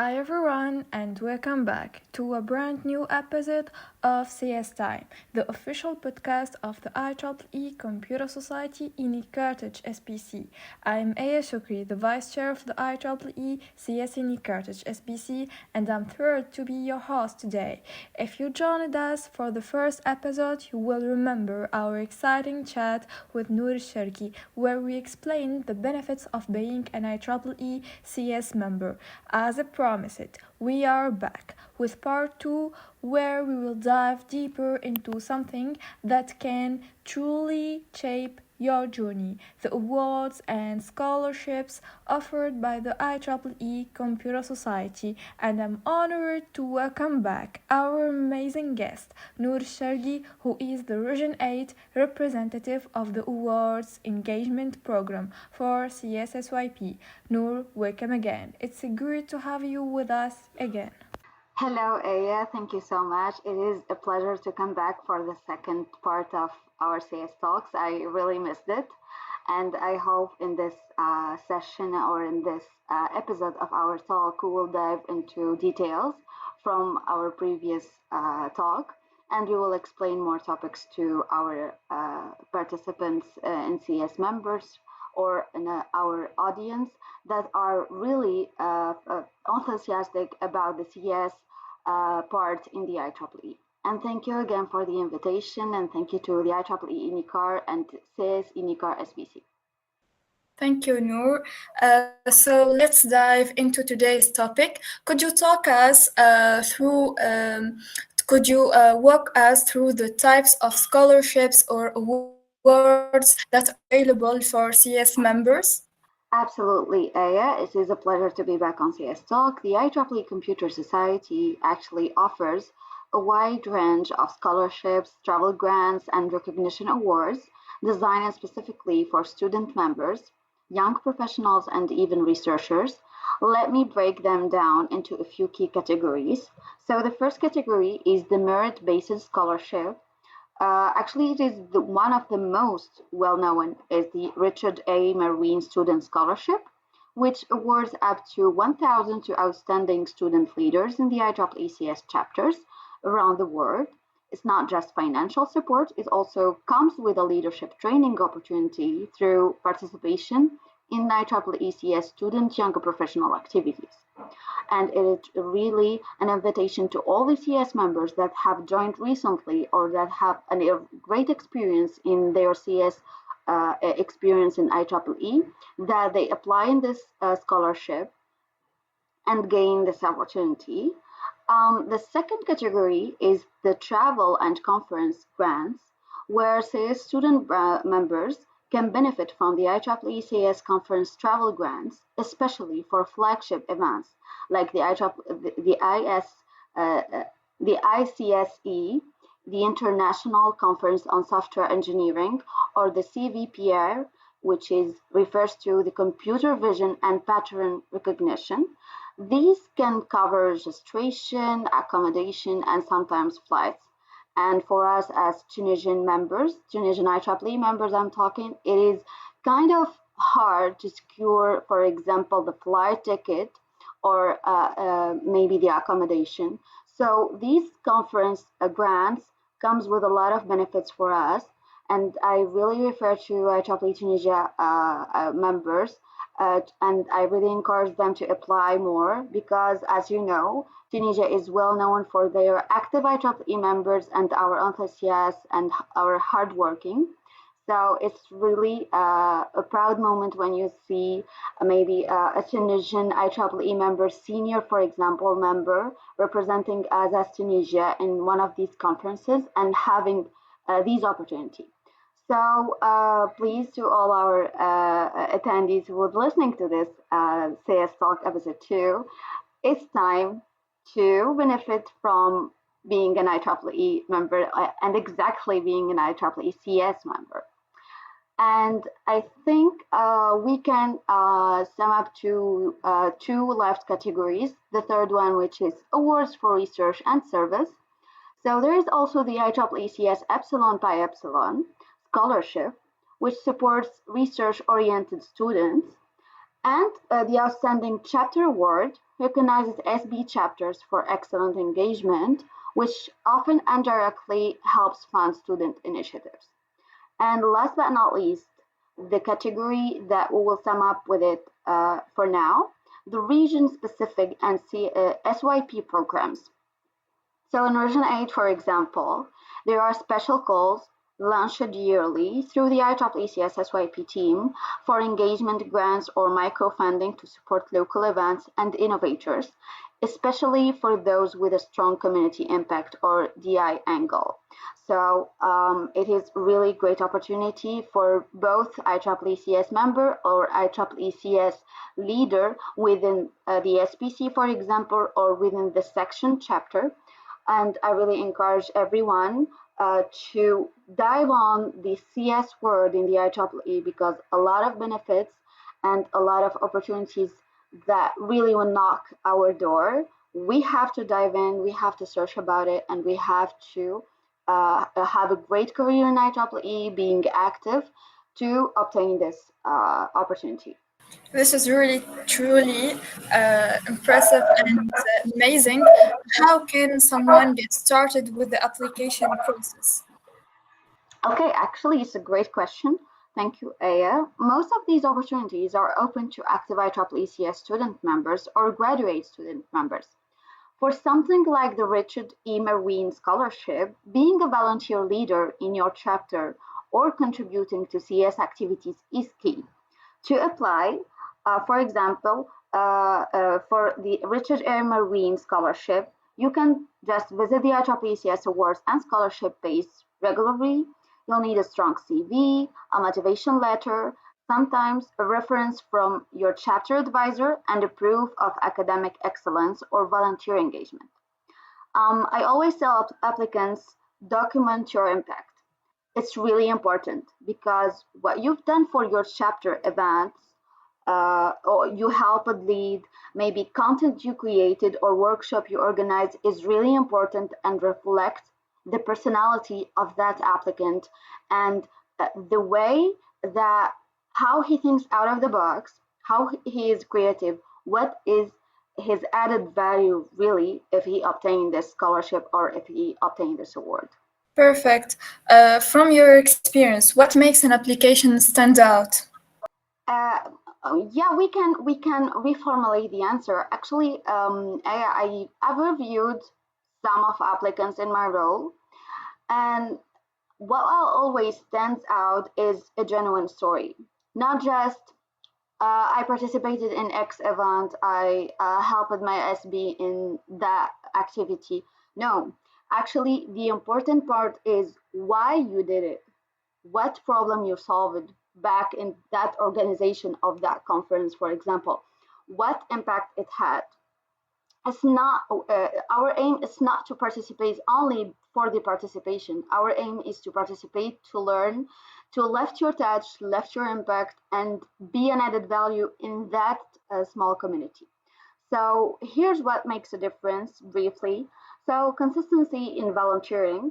Hi everyone, and welcome back to a brand new episode of CS Time, the official podcast of the IEEE Computer Society ENICarthage SPC. I'm Chokri, the Vice Chair of the IEEE CS ENICarthage SPC, and I'm thrilled to be your host today. If you joined us for the first episode, you will remember our exciting chat with Nour Chargui, where we explained the benefits of being an IEEE CS member. As I promised, we are back with part 2, where we will dive deeper into something that can truly shape your journey: the awards and scholarships offered by the IEEE Computer Society. And I'm honored to welcome back our amazing guest, Nour Chargui, who is the Region 8 representative of the Awards Engagement Program for CS SYP. Nour, welcome again. It's good to have you with us again. Hello, Aya. Thank you so much. It is a pleasure to come back for the second part of our CS Talks. I really missed it. And I hope in this session or in this episode of our talk, we will dive into details from our previous talk. And we will explain more topics to our participants and CS members or in our audience that are really enthusiastic about the CS part in the IEEE. And thank you again for the invitation, and thank you to the IEEE ENICAR and CS ENICAR SBC. Thank you, Nour. So let's dive into today's topic. Could you talk us through? Could you walk us through the types of scholarships or awards that are available for CS members? Absolutely, Aya. It is a pleasure to be back on CS Talk. The IEEE Computer Society actually offers a wide range of scholarships, travel grants, and recognition awards designed specifically for student members, young professionals, and even researchers. Let me break them down into a few key categories. So the first category is the merit-based scholarship. Actually, it is one of the most well-known is the Richard A. Marine Student Scholarship, which awards up to 1,000 to outstanding student leaders in the IEEE CS chapters around the world. It's not just financial support, it also comes with a leadership training opportunity through participation in IEEE CS student younger professional activities. And it is really an invitation to all the CS members that have joined recently or that have a great experience in their CS experience in IEEE that they apply in this scholarship and gain this opportunity. The second category is the travel and conference grants, where CS student members can benefit from the IEEE CS conference travel grants, especially for flagship events like the ICSE, the International Conference on Software Engineering, or the CVPR, which refers to the computer vision and pattern recognition. These can cover registration, accommodation, and sometimes flights. And for us as Tunisian members, Tunisian IEEE members I'm talking, it is kind of hard to secure, for example, the flight ticket or maybe the accommodation. So these conference grants comes with a lot of benefits for us. And I really refer to IEEE Tunisia members and I really encourage them to apply more because, as you know, Tunisia is well known for their active IEEE members and our enthusiasts and our hardworking. So it's really a proud moment when you see maybe a Tunisian IEEE member, senior, for example, member representing us as Tunisia in one of these conferences and having these opportunities. So please, to all our attendees who are listening to this CS Talk episode 2, it's time to benefit from being an IEEE member and exactly being an IEEE CS member. And I think we can sum up to two left categories. The third one, which is awards for research and service. So there is also the IEEE CS Epsilon by Epsilon scholarship, which supports research-oriented students, and the Outstanding Chapter Award, recognizes SB chapters for excellent engagement, which often indirectly helps fund student initiatives. And last but not least, the category that we will sum up with it for now, the region-specific and SYP programs. So in Region 8, for example, there are special calls launched yearly through the IEEE CS SYP team for engagement grants or microfunding to support local events and innovators, especially for those with a strong community impact or DI angle. So it is really great opportunity for both IEEE CS member or IEEE CS leader within the SPC, for example, or within the section chapter. And I really encourage everyone to dive on the CS word in the IEEE because a lot of benefits and a lot of opportunities that really will knock our door. We have to dive in, we have to search about it, and we have to have a great career in IEEE, being active to obtain this opportunity. This is really, truly impressive and amazing. How can someone get started with the application process? Okay, actually, it's a great question. Thank you, Aya. Most of these opportunities are open to active IEEE CS student members or graduate student members. For something like the Richard E. Marine Scholarship, being a volunteer leader in your chapter or contributing to CS activities is key. To apply, for example, for the Richard E. Marine Scholarship, you can just visit the IEEE CS Awards and Scholarship page regularly. You'll need a strong CV, a motivation letter, sometimes a reference from your chapter advisor, and a proof of academic excellence or volunteer engagement. I always tell applicants, document your impact. It's really important because what you've done for your chapter events, or you helped lead, maybe content you created or workshop you organized is really important and reflects the personality of that applicant and the way that how he thinks out of the box, how he is creative, what is his added value really if he obtained this scholarship or if he obtained this award. Perfect. From your experience, what makes an application stand out? Uh, yeah, we can reformulate the answer. Actually, I've reviewed some of applicants in my role, and what always stands out is a genuine story, not just I participated in X event, I helped my SB in that activity. No, actually, the important part is why you did it, what problem you solved back in that organization of that conference, for example, what impact it had. It's not our aim is not to participate only for the participation. Our aim is to participate, to learn, to left your touch, left your impact, and be an added value in that small community. So here's what makes a difference briefly. So consistency in volunteering,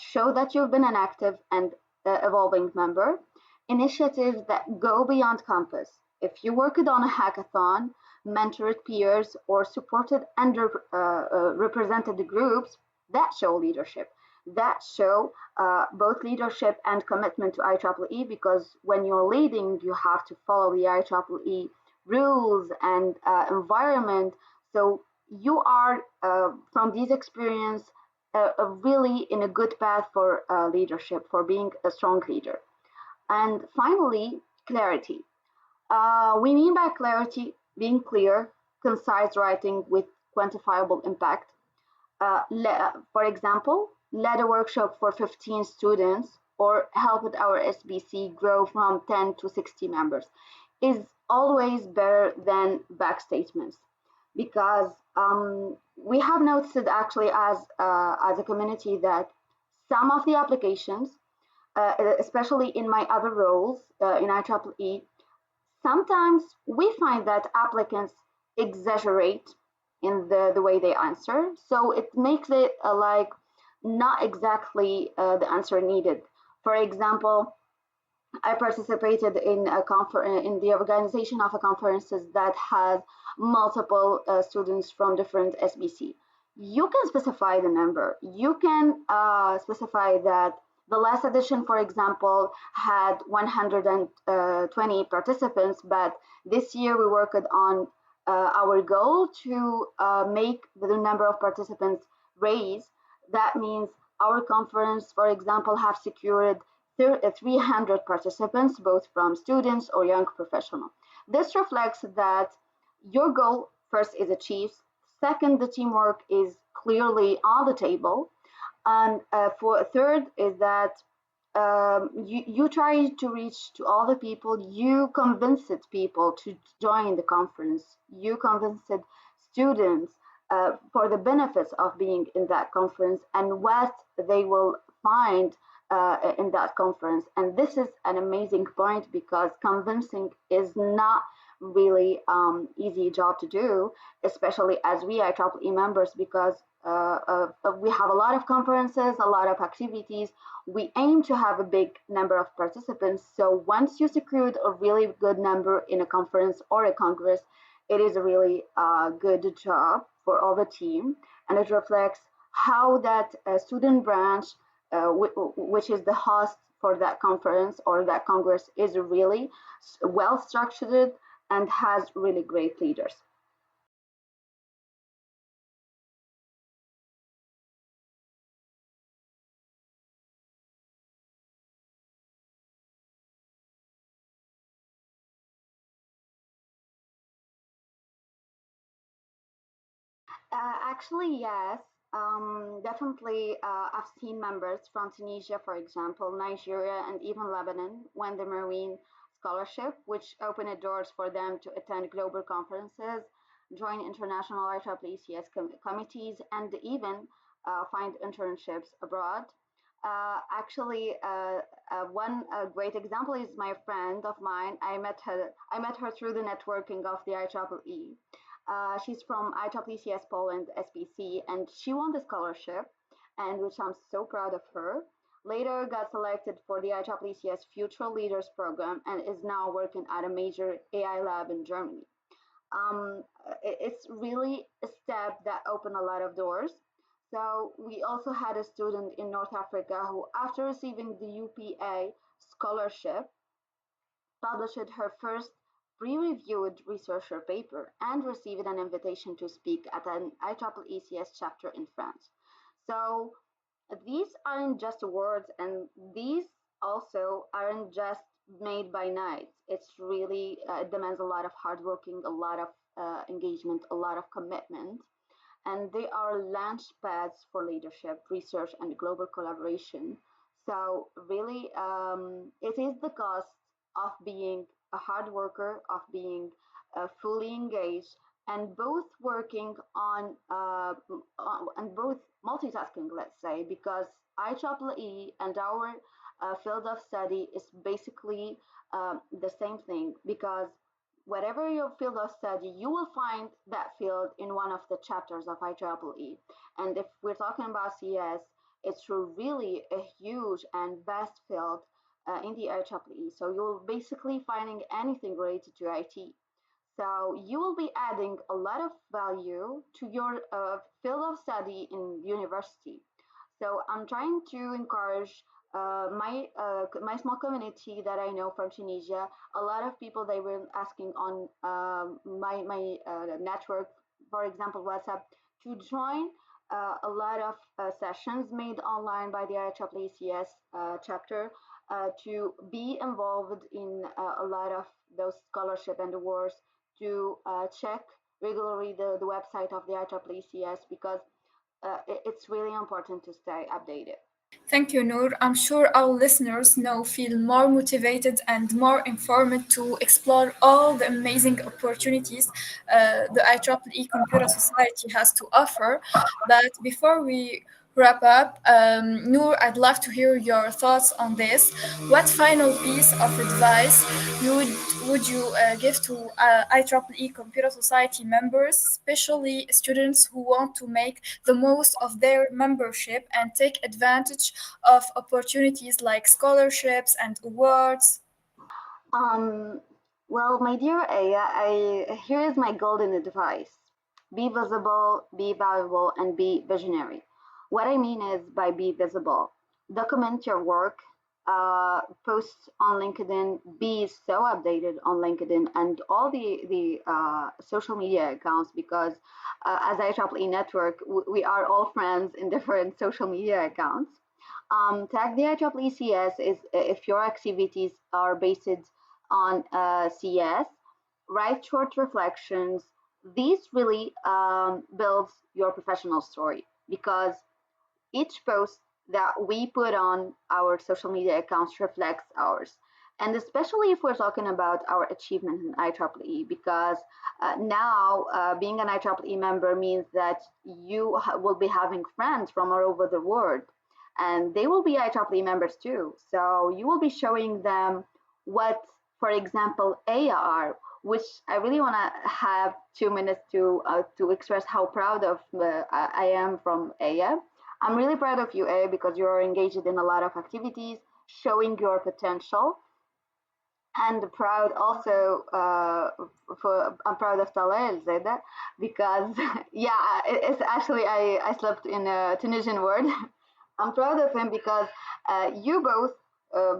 show that you've been an active and evolving member. Initiatives that go beyond campus. If you worked on a hackathon, mentored peers, or supported underrepresented groups, that show leadership. That show both leadership and commitment to IEEE because when you're leading, you have to follow the IEEE rules and environment. So you are, from this experience, really in a good path for leadership, for being a strong leader. And finally, clarity. We mean by clarity being clear, concise writing with quantifiable impact. For example, led a workshop for 15 students or helped our SBC grow from 10 to 60 members is always better than back statements because we have noticed actually as a community that some of the applications, especially in my other roles in IEEE, sometimes we find that applicants exaggerate in the way they answer. So it makes it like not exactly the answer needed. For example, I participated in in the organization of a conferences that has multiple students from different SBC. You can specify the number. You can specify that the last edition, for example, had 120 participants, but this year we worked on our goal to make the number of participants raise. That means our conference, for example, have secured 300 participants, both from students or young professionals. This reflects that your goal first is achieved, second, the teamwork is clearly on the table, and for third is that you try to reach to all the people, you convinced people to join the conference, you convinced students for the benefits of being in that conference and what they will find in that conference. And this is an amazing point because convincing is not really easy job to do, especially as we IEEE members, because we have a lot of conferences, a lot of activities. We aim to have a big number of participants. So once you secured a really good number in a conference or a congress, it is a really good job for all the team, and it reflects how that student branch, which is the host for that conference or that congress, is really well structured and has really great leaders. Actually, yes. Definitely, I've seen members from Tunisia, for example, Nigeria, and even Lebanon win the Marine Scholarship, which opened doors for them to attend global conferences, join international IEEE CS committees, and even find internships abroad. One great example is my friend of mine. I met her through the networking of the IEEE. She's from IEEE CS Poland SPC, and she won the scholarship, and which I'm so proud of her. Later, got selected for the IEEE CS Future Leaders Program and is now working at a major AI lab in Germany. It's really a step that opened a lot of doors. So we also had a student in North Africa who, after receiving the UPA scholarship, published her first peer-reviewed researcher paper and received an invitation to speak at an IEEE CS chapter in France. So these aren't just words, and these also aren't just made by night. It's really it demands a lot of hard working, a lot of engagement, a lot of commitment, and they are launch pads for leadership, research, and global collaboration. So really, it is the cost of being a hard worker, of being fully engaged, and both working and both multitasking, let's say, because IEEE and our field of study is basically the same thing, because whatever your field of study, you will find that field in one of the chapters of IEEE. And if we're talking about CS, it's really a huge and vast field in the IEEE. So you'll basically finding anything related to IT. So you will be adding a lot of value to your field of study in university. So I'm trying to encourage my small community that I know from Tunisia. A lot of people, they were asking on my network, for example WhatsApp, to join a lot of sessions made online by the IEEE CS chapter, to be involved in a lot of those scholarship and awards, to check regularly the website of the IEEE CS, because it's really important to stay updated. Thank you, Noor. I'm sure our listeners now feel more motivated and more informed to explore all the amazing opportunities the IEEE Computer Society has to offer. But before we wrap up, Noor, I'd love to hear your thoughts on this. What final piece of advice would you give to IEEE Computer Society members, especially students who want to make the most of their membership and take advantage of opportunities like scholarships and awards? Um, well, my dear Aya, here is my golden advice. Be visible, be valuable, and be visionary. What I mean is by be visible, document your work, post on LinkedIn, be so updated on LinkedIn and all the social media accounts because as IEEE network, we are all friends in different social media accounts. Tag the IEEE CS is if your activities are based on CS, write short reflections. These really builds your professional story because each post that we put on our social media accounts reflects ours. And especially if we're talking about our achievement in IEEE, because now being an IEEE member means that you will be having friends from all over the world, and they will be IEEE members too. So you will be showing them what, for example, AR, which I really want to have 2 minutes to express how proud of I am from Aya. I'm really proud of you, A, because you're engaged in a lot of activities, showing your potential, and proud also for I'm proud of Talal Zeda because yeah, it's actually I slept in a Tunisian word. I'm proud of him because you both,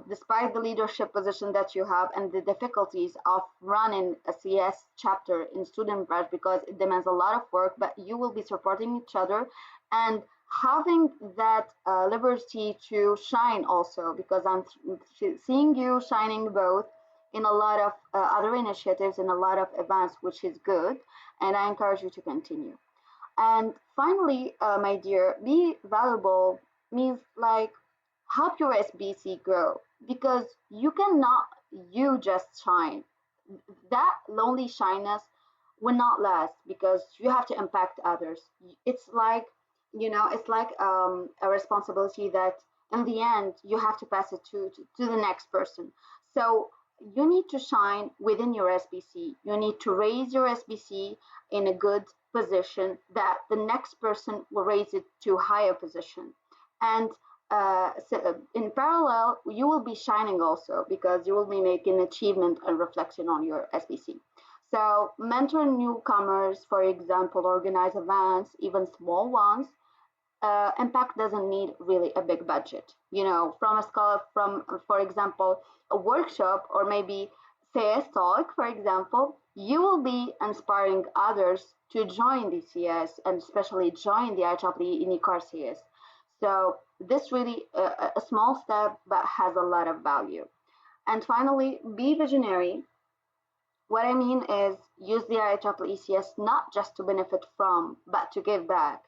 despite the leadership position that you have and the difficulties of running a CS chapter in student branch because it demands a lot of work, but you will be supporting each other and having that liberty to shine also because I'm seeing you shining both in a lot of other initiatives and a lot of events, which is good. And I encourage you to continue. And finally, my dear, be valuable means like help your SBC grow because you cannot you just shine. That lonely shyness will not last because you have to impact others. It's like it's like a responsibility that in the end you have to pass it to the next person. So you need to shine within your SBC. You need to raise your SBC in a good position that the next person will raise it to a higher position. And so in parallel, you will be shining also because you will be making achievement and reflection on your SBC. So mentor newcomers, for example, organize events, even small ones. Impact doesn't need really a big budget. From a scholar, from for example, a workshop or maybe CS talk, for example, you will be inspiring others to join the CS and especially join the IEEE ENICARthage CS. So this really a small step but has a lot of value. And finally, be visionary. What I mean is use the IEEE CS not just to benefit from, but to give back.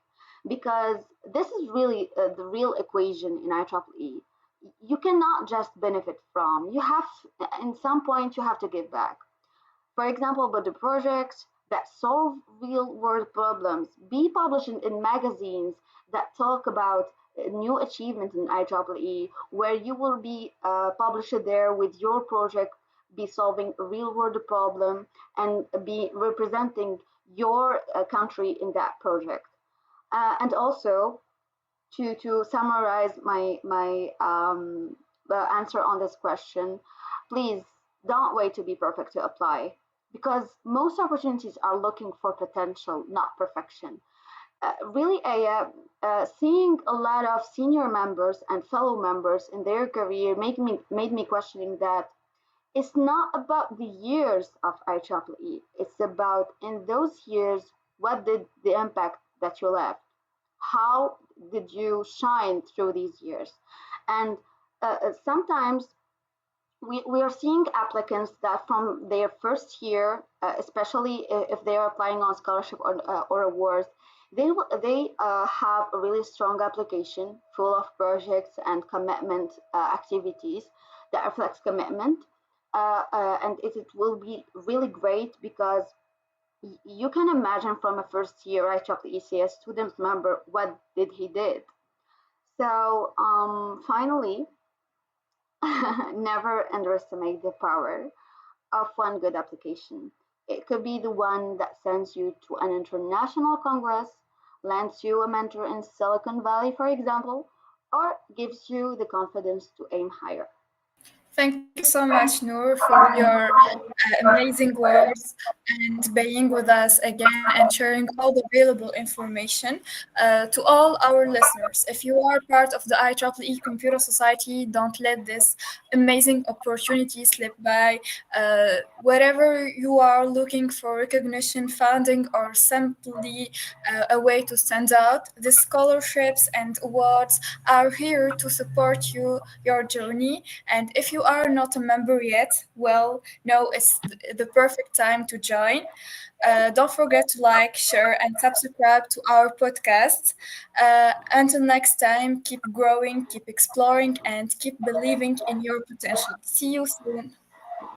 Because this is really the real equation in IEEE. You cannot just benefit from, you have, in some point, you have to give back. For example, but the projects that solve real world problems be published in magazines that talk about new achievements in IEEE, where you will be published there with your project, be solving a real world problem and be representing your country in that project. And also, to summarize my answer on this question, please don't wait to be perfect to apply because most opportunities are looking for potential, not perfection. Really, seeing a lot of senior members and fellow members in their career made me questioning that it's not about the years of IEEE. It's about in those years what did the impact that you left, how did you shine through these years? And sometimes we are seeing applicants that from their first year, especially if they are applying on scholarship or awards, they have a really strong application full of projects and commitment activities that reflects commitment. And it will be really great because you can imagine from a first year IEEE CS student member what did he did. So finally, never underestimate the power of one good application. It could be the one that sends you to an international congress, lands you a mentor in Silicon Valley, for example, or gives you the confidence to aim higher. Thank you so much, Noor, for your amazing words and being with us again and sharing all the available information to all our listeners. If you are part of the IEEE Computer Society, don't let this amazing opportunity slip by. Wherever you are looking for recognition, funding, or simply a way to stand out, the scholarships and awards are here to support your journey. And if you are not a member yet, well, no, it's the perfect time to join. Don't forget to like, share, and subscribe to our podcast. Until next time, keep growing, keep exploring, and keep believing in your potential. See you soon.